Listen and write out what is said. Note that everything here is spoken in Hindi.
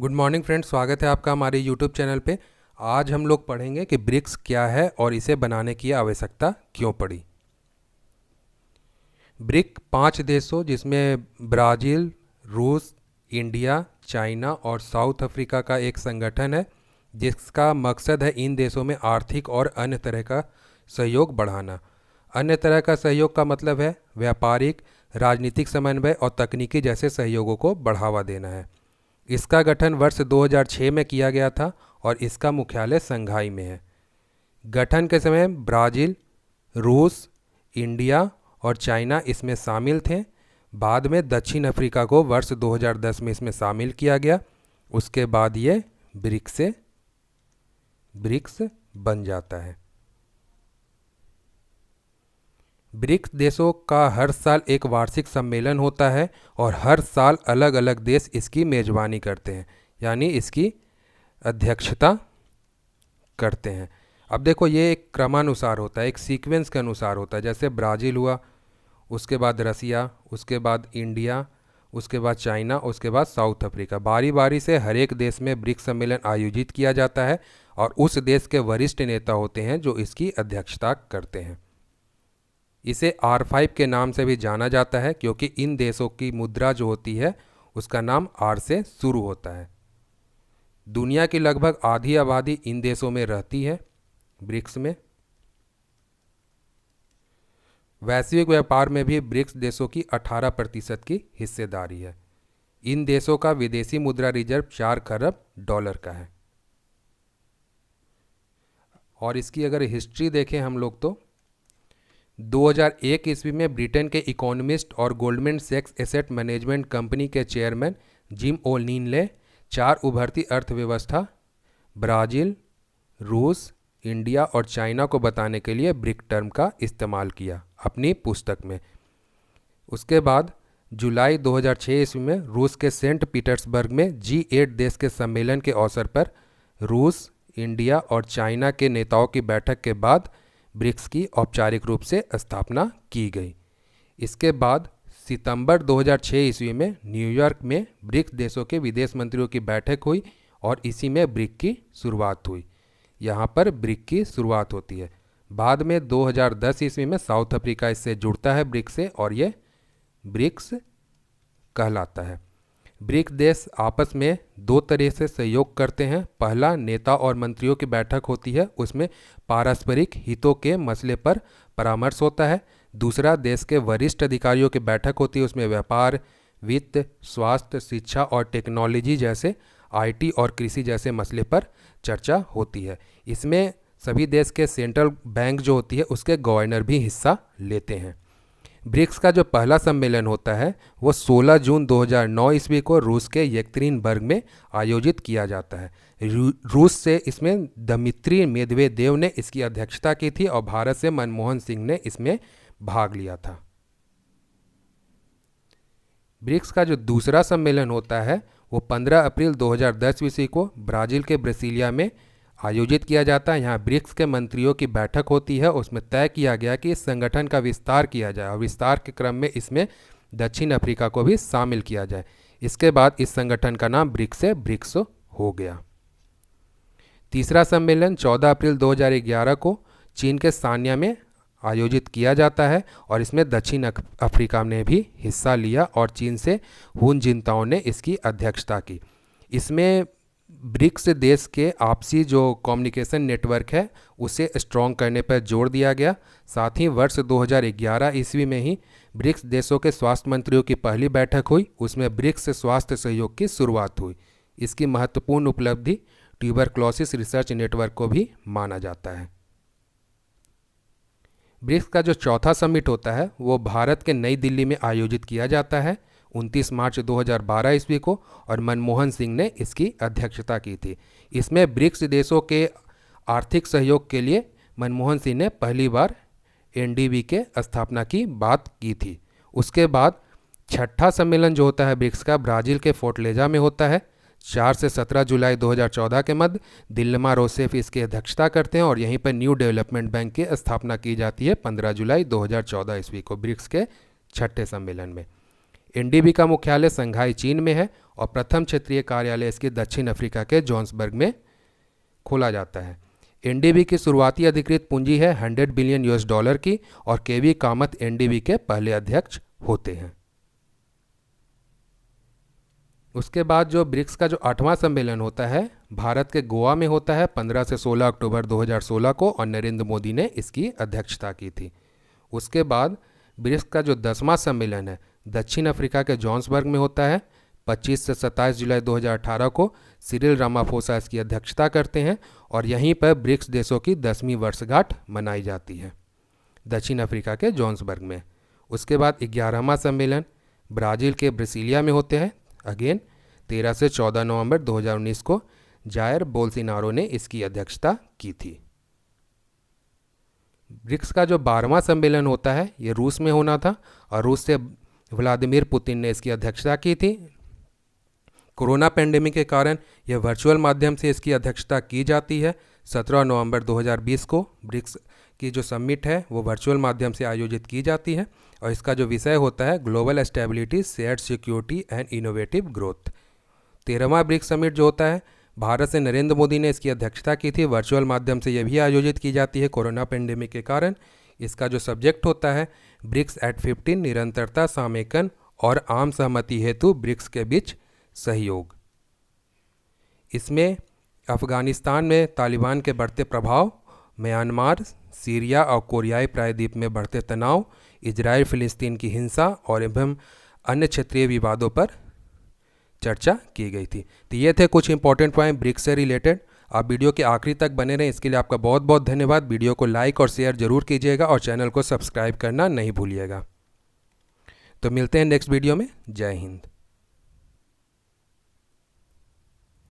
गुड मॉर्निंग फ्रेंड्स, स्वागत है आपका हमारे यूट्यूब चैनल पे। आज हम लोग पढ़ेंगे कि ब्रिक्स क्या है और इसे बनाने की आवश्यकता क्यों पड़ी। ब्रिक 5 देशों जिसमें ब्राज़ील, रूस, इंडिया, चाइना और साउथ अफ्रीका का एक संगठन है, जिसका मकसद है इन देशों में आर्थिक और अन्य तरह का सहयोग बढ़ाना। अन्य तरह का सहयोग का मतलब है व्यापारिक, राजनीतिक समन्वय और तकनीकी जैसे सहयोगों को बढ़ावा देना है। इसका गठन वर्ष 2006 में किया गया था और इसका मुख्यालय शंघाई में है। गठन के समय ब्राज़ील, रूस, इंडिया और चाइना इसमें शामिल थे। बाद में दक्षिण अफ्रीका को वर्ष 2010 में इसमें शामिल किया गया। उसके बाद ये ब्रिक्स बन जाता है। ब्रिक्स देशों का हर साल एक वार्षिक सम्मेलन होता है और हर साल अलग अलग देश इसकी मेज़बानी करते हैं, यानी इसकी अध्यक्षता करते हैं। अब देखो, ये एक क्रमानुसार होता है, एक सीक्वेंस के अनुसार होता है। जैसे ब्राज़ील हुआ, उसके बाद रसिया, उसके बाद इंडिया, उसके बाद चाइना, उसके बाद साउथ अफ्रीका। बारी बारी से हर एक देश में ब्रिक्स सम्मेलन आयोजित किया जाता है और उस देश के वरिष्ठ नेता होते हैं जो इसकी अध्यक्षता करते हैं। इसे R5 के नाम से भी जाना जाता है क्योंकि इन देशों की मुद्रा जो होती है उसका नाम R से शुरू होता है। दुनिया की लगभग आधी आबादी इन देशों में रहती है। ब्रिक्स में वैश्विक व्यापार में भी ब्रिक्स देशों की 18% की हिस्सेदारी है। इन देशों का विदेशी मुद्रा रिजर्व 4 खरब डॉलर का है। और इसकी अगर हिस्ट्री देखें हम लोग तो 2001 ईस्वी में ब्रिटेन के इकोनॉमिस्ट और गोल्डमैन सैक्स एसेट मैनेजमेंट कंपनी के चेयरमैन जिम ओ'नील ने 4 उभरती अर्थव्यवस्था ब्राज़ील, रूस, इंडिया और चाइना को बताने के लिए ब्रिक टर्म का इस्तेमाल किया अपनी पुस्तक में। उसके बाद जुलाई 2006 ईस्वी में रूस के सेंट पीटर्सबर्ग में G8 देश के सम्मेलन के अवसर पर रूस, इंडिया और चाइना के नेताओं की बैठक के बाद ब्रिक्स की औपचारिक रूप से स्थापना की गई। इसके बाद सितंबर 2006 ईस्वी में न्यूयॉर्क में ब्रिक्स देशों के विदेश मंत्रियों की बैठक हुई और इसी में ब्रिक की शुरुआत हुई। यहाँ पर ब्रिक की शुरुआत होती है। बाद में 2010 ईस्वी में साउथ अफ्रीका इससे जुड़ता है ब्रिक्स से और ये ब्रिक्स कहलाता है। ब्रिक्स देश आपस में 2 तरह से सहयोग करते हैं। पहला, नेता और मंत्रियों की बैठक होती है, उसमें पारस्परिक हितों के मसले पर परामर्श होता है। दूसरा, देश के वरिष्ठ अधिकारियों की बैठक होती है, उसमें व्यापार, वित्त, स्वास्थ्य, शिक्षा और टेक्नोलॉजी जैसे IT और कृषि जैसे मसले पर चर्चा होती है। इसमें सभी देश के सेंट्रल बैंक जो होती है उसके गवर्नर भी हिस्सा लेते हैं। ब्रिक्स का जो पहला सम्मेलन होता है वो 16 जून 2009 ईस्वी को रूस के येकतेरिनबर्ग में आयोजित किया जाता है। रूस से इसमें दमित्री मेदवेदेव ने इसकी अध्यक्षता की थी और भारत से मनमोहन सिंह ने इसमें भाग लिया था। ब्रिक्स का जो दूसरा सम्मेलन होता है वो 15 अप्रैल 2010 ईस्वी को ब्राज़ील के ब्रसीलिया में आयोजित किया जाता है। यहाँ ब्रिक्स के मंत्रियों की बैठक होती है। उसमें तय किया गया कि इस संगठन का विस्तार किया जाए और विस्तार के क्रम में इसमें दक्षिण अफ्रीका को भी शामिल किया जाए। इसके बाद इस संगठन का नाम ब्रिक्स से ब्रिक्स हो गया। तीसरा सम्मेलन 14 अप्रैल 2011 को चीन के सान्या में आयोजित किया जाता है और इसमें दक्षिण अफ्रीका ने भी हिस्सा लिया और चीन से हुन जिनताओ ने इसकी अध्यक्षता की। इसमें ब्रिक्स देश के आपसी जो कम्युनिकेशन नेटवर्क है उसे स्ट्रॉन्ग करने पर जोर दिया गया। साथ ही वर्ष 2011 ईस्वी में ही ब्रिक्स देशों के स्वास्थ्य मंत्रियों की पहली बैठक हुई, उसमें ब्रिक्स स्वास्थ्य सहयोग की शुरुआत हुई। इसकी महत्वपूर्ण उपलब्धि ट्यूबरक्लोसिस रिसर्च नेटवर्क को भी माना जाता है। ब्रिक्स का जो चौथा समिट होता है वो भारत के नई दिल्ली में आयोजित किया जाता है 29 मार्च 2012 ईस्वी को और मनमोहन सिंह ने इसकी अध्यक्षता की थी। इसमें ब्रिक्स देशों के आर्थिक सहयोग के लिए मनमोहन सिंह ने पहली बार NDB के स्थापना की बात की थी। उसके बाद छठा सम्मेलन जो होता है ब्रिक्स का ब्राज़ील के फोर्टलेजा में होता है 4 से 17 जुलाई 2014 के मध्य। दिल्मा रोसेफ इसकी अध्यक्षता करते हैं और यहीं पर न्यू डेवलपमेंट बैंक की स्थापना की जाती है 15 जुलाई 2014 ईस्वी को ब्रिक्स के छठे सम्मेलन में। एनडीबी का मुख्यालय संघाई चीन में है और प्रथम क्षेत्रीय कार्यालय इसके दक्षिण अफ्रीका के जोहान्सबर्ग में खोला जाता है। एनडीबी की शुरुआती अधिकृत पूंजी है $100 बिलियन की और केवी कामत एनडीबी के पहले अध्यक्ष होते हैं। उसके बाद जो ब्रिक्स का जो 8वां सम्मेलन होता है भारत के गोवा में होता है 15 से 16 अक्टूबर 2016 को और नरेंद्र मोदी ने इसकी अध्यक्षता की थी। उसके बाद ब्रिक्स का जो 10वां सम्मेलन है दक्षिण अफ्रीका के जोहान्सबर्ग में होता है 25 से 27 जुलाई 2018 को। सिरिल रामाफोसा इसकी अध्यक्षता करते हैं और यहीं पर ब्रिक्स देशों की 10वीं वर्षगांठ मनाई जाती है दक्षिण अफ्रीका के जोहान्सबर्ग में। उसके बाद 11वां सम्मेलन ब्राज़ील के ब्रासिलिया में होते हैं अगेन 13 से 14 नवंबर 2019 को। जायर बोल्सोनारो ने इसकी अध्यक्षता की थी। ब्रिक्स का जो 12वां सम्मेलन होता है ये रूस में होना था और रूस से व्लादिमीर पुतिन ने इसकी अध्यक्षता की थी। कोरोना पेंडेमिक के कारण यह वर्चुअल माध्यम से इसकी अध्यक्षता की जाती है। 17 नवंबर 2020 को ब्रिक्स की जो समिट है वो वर्चुअल माध्यम से आयोजित की जाती है और इसका जो विषय होता है global stability, shared security and innovative growth. 13वां ब्रिक्स समिट जो होता है भारत से नरेंद्र मोदी ने इसकी अध्यक्षता की थी। वर्चुअल माध्यम से यह भी आयोजित की जाती है कोरोना पेंडेमिक के कारण। इसका जो सब्जेक्ट होता है ब्रिक्स एट 15 निरंतरता, समेकन और आम सहमति हेतु ब्रिक्स के बीच सहयोग। इसमें अफगानिस्तान में तालिबान के बढ़ते प्रभाव, म्यांमार, सीरिया और कोरियाई प्रायद्वीप में बढ़ते तनाव, इजराइल फिलिस्तीन की हिंसा और एवं अन्य क्षेत्रीय विवादों पर चर्चा की गई थी। तो ये थे कुछ इंपॉर्टेंट पॉइंट ब्रिक्स से रिलेटेड। आप वीडियो के आखिरी तक बने रहें इसके लिए आपका बहुत बहुत धन्यवाद। वीडियो को लाइक और शेयर जरूर कीजिएगा और चैनल को सब्सक्राइब करना नहीं भूलिएगा। तो मिलते हैं नेक्स्ट वीडियो में। जय हिंद।